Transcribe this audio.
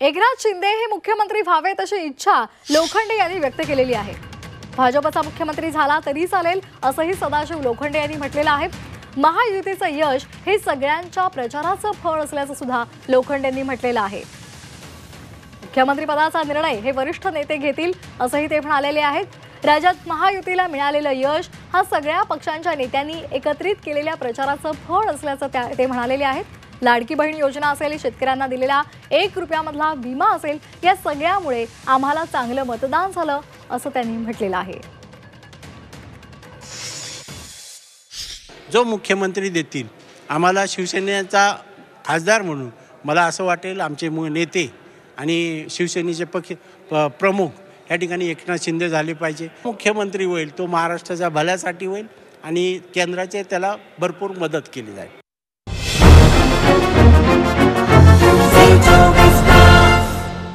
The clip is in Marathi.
एकनाथ शिंदे हे मुख्यमंत्री व्हावेत अशी इच्छा लोखंडे यांनी व्यक्त केलेली आहे। भाजपचा मुख्यमंत्री झाला तरी चालेल असंही सदाशिव लोखंडे यांनी म्हटलेलं आहे। महायुतीचं यश हे सगळ्यांच्या प्रचाराचं फळ असल्याचं सुद्धा लोखंडे यांनी म्हटलेलं आहे। मुख्यमंत्री पदाचा निर्णय हे वरिष्ठ नेते घेतील असंही ते म्हणालेले आहेत। राज्यात महायुतीला मिळालेलं यश हा सगळ्या पक्षांच्या नेत्यांनी एकत्रित केलेल्या प्रचाराचं फळ असल्याचं ते म्हणालेले आहेत। लाडकी बहीण योजना असेल, शेतकऱ्यांना दिलेला 1 रुपयामधला विमा असेल, या सगळ्यामुळे आम्हाला चांगलं मतदान झालं असं त्यांनी म्हटलेलं आहे। जो मुख्यमंत्री देतील आम्हाला शिवसेनेचा खासदार म्हणून मला असं वाटेल आमचे नेते आणि शिवसेनेचे पक्ष प्रमुख या ठिकाणी एकनाथ शिंदे झाले पाहिजे। मुख्यमंत्री होईल तो महाराष्ट्राच्या भल्यासाठी होईल आणि केंद्राचे त्याला भरपूर मदत केली जाईल।